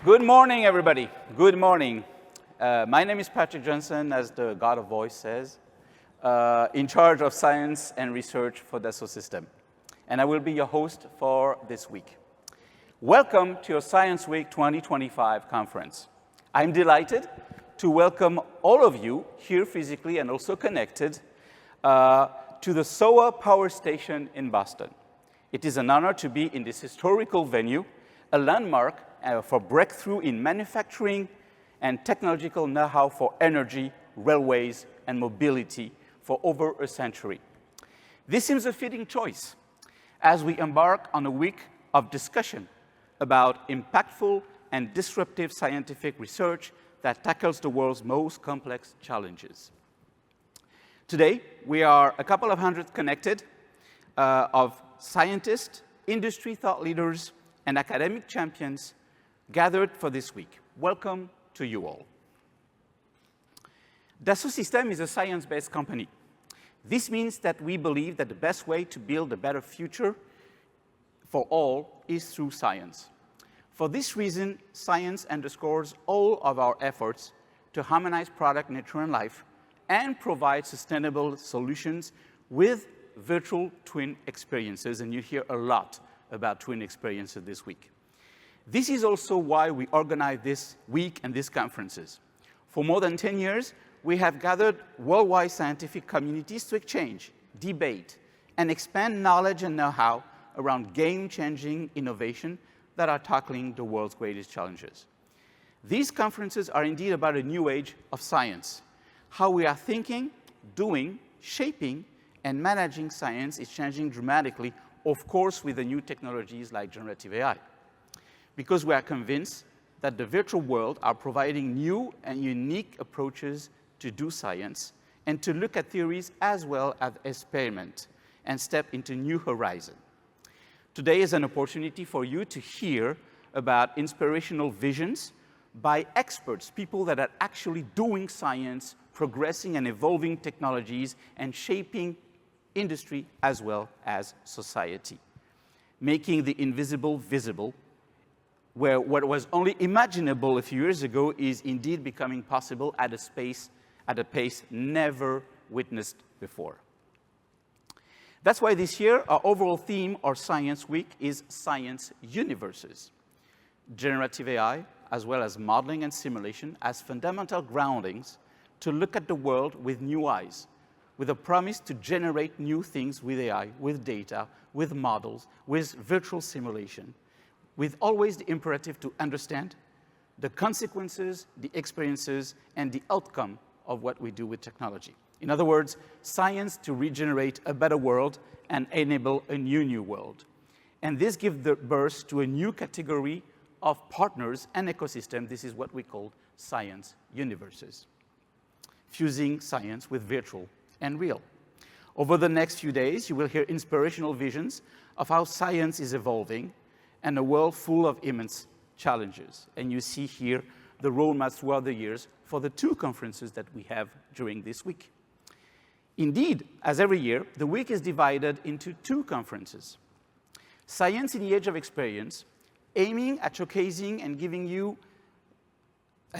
Good morning, everybody. Good morning. My name is Patrick Johnson, as the God of Voice says, in charge of science and research for Dassault Systèmes. And I will be your host for this week. Welcome to your Science Week 2025 conference. I'm delighted to welcome all of you here physically and also connected to the SOA Power Station in Boston. It is an honor to be in this historical venue, a landmark for breakthrough in manufacturing and technological know-how for energy, railways, and mobility for over a century. This seems a fitting choice as we embark on a week of discussion about impactful and disruptive scientific research that tackles the world's most complex challenges. Today, we are a couple of hundred connected of scientists, industry thought leaders, and academic champions gathered for this week. Welcome to you all. Dassault Systèmes is a science-based company. This means that we believe that the best way to build a better future for all is through science. For this reason, science underscores all of our efforts to harmonize product, nature, and life, and provide sustainable solutions with virtual twin experiences, and you hear a lot about twin experiences this week. This is also why we organize this week and these conferences. For more than 10 years, we have gathered worldwide scientific communities to exchange, debate, and expand knowledge and know-how around game-changing innovation that are tackling the world's greatest challenges. These conferences are indeed about a new age of science. How we are thinking, doing, shaping, and managing science is changing dramatically, of course, with the new technologies like generative AI. Because we are convinced that the virtual world are providing new and unique approaches to do science and to look at theories as well as experiment and step into new horizons. Today is an opportunity for you to hear about inspirational visions by experts, people that are actually doing science, progressing and evolving technologies, and shaping industry as well as society, making the invisible visible, where what was only imaginable a few years ago is indeed becoming possible at a pace never witnessed before. That's why this year, our overall theme, our Science Week, is Science Universes. Generative AI, as well as modeling and simulation, as fundamental groundings to look at the world with new eyes, with a promise to generate new things with AI, with data, with models, with virtual simulation, with always the imperative to understand the consequences, the experiences, and the outcome of what we do with technology. In other words, science to regenerate a better world and enable a new world. And this gives birth to a new category of partners and ecosystem. This is what we call science universes, fusing science with virtual and real. Over the next few days, you will hear inspirational visions of how science is evolving and a world full of immense challenges. And you see here the roadmaps throughout the years for the two conferences that we have during this week. Indeed, as every year, the week is divided into two conferences. Science in the Age of Experience, aiming at showcasing and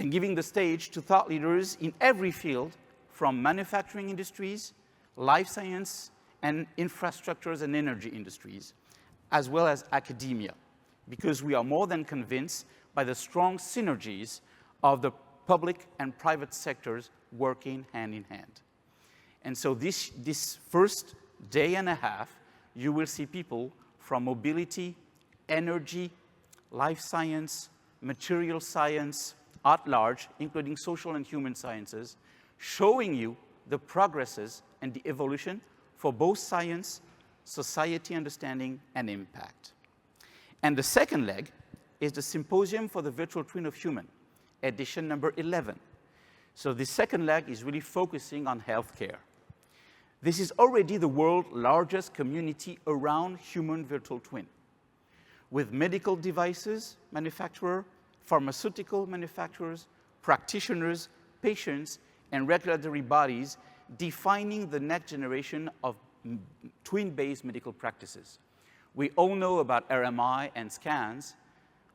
giving the stage to thought leaders in every field, from manufacturing industries, life science, and infrastructures and energy industries, as well as academia, because we are more than convinced by the strong synergies of the public and private sectors working hand in hand. And so this first day and a half, you will see people from mobility, energy, life science, material science, at large, including social and human sciences, showing you the progresses and the evolution for both science, society understanding, and impact. And the second leg is the Symposium for the Virtual Twin of Human, edition number 11. So the second leg is really focusing on healthcare. This is already the world's largest community around human virtual twin, with medical devices manufacturers, pharmaceutical manufacturers, practitioners, patients, and regulatory bodies defining the next generation of twin-based medical practices. We all know about RMI and scans,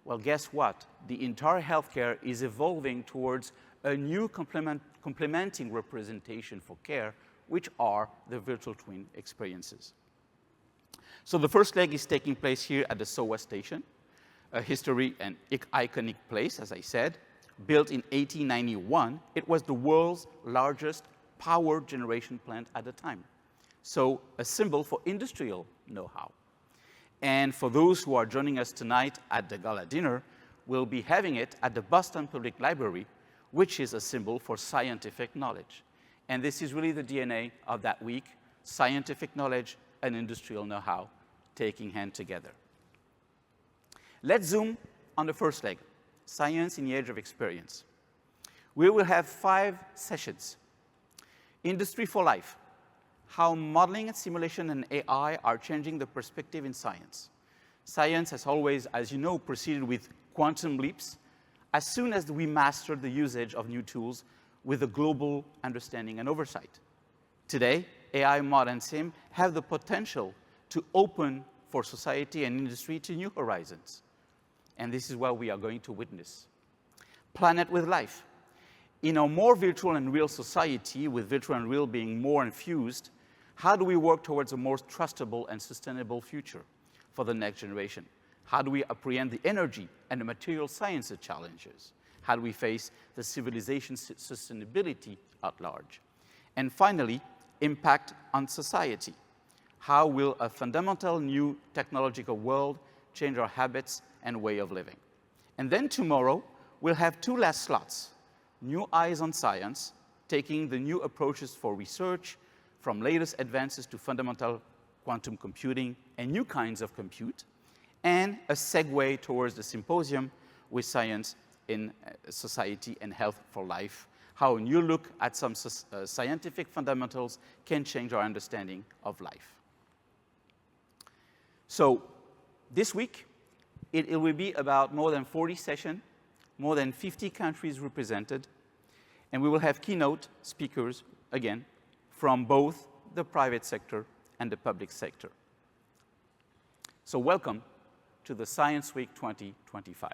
Well, guess what? The entire healthcare is evolving towards a new complementing representation for care, which are the virtual twin experiences. So the first leg is taking place here at the SOA station, a history and iconic place, as I said. Built in 1891, it was the world's largest power generation plant at the time. So a symbol for industrial know-how. And for those who are joining us tonight at the gala dinner, we'll be having it at the Boston Public Library, which is a symbol for scientific knowledge. And this is really the DNA of that week, scientific knowledge and industrial know-how taking hand together. Let's zoom on the first leg, science in the age of experience. We will have 5 sessions. Industry for life, how modeling and simulation and AI are changing the perspective in science. Science has always, as you know, proceeded with quantum leaps as soon as we mastered the usage of new tools with a global understanding and oversight. Today, AI, mod, and sim have the potential to open for society and industry to new horizons. And this is what we are going to witness. Planet with life. In a more virtual and real society, with virtual and real being more infused, how do we work towards a more trustable and sustainable future for the next generation? How do we apprehend the energy and the material sciences challenges? How do we face the civilization sustainability at large? And finally, impact on society. How will a fundamental new technological world change our habits and way of living? And then tomorrow, we'll have 2 last slots. New eyes on science, taking the new approaches for research, from latest advances to fundamental quantum computing and new kinds of compute, and a segue towards the symposium with science in society and health for life, how a new look at some scientific fundamentals can change our understanding of life. So this week, it will be about more than 40 sessions, more than 50 countries represented, and we will have keynote speakers, again, from both the private sector and the public sector. So welcome to the Science Week 2025.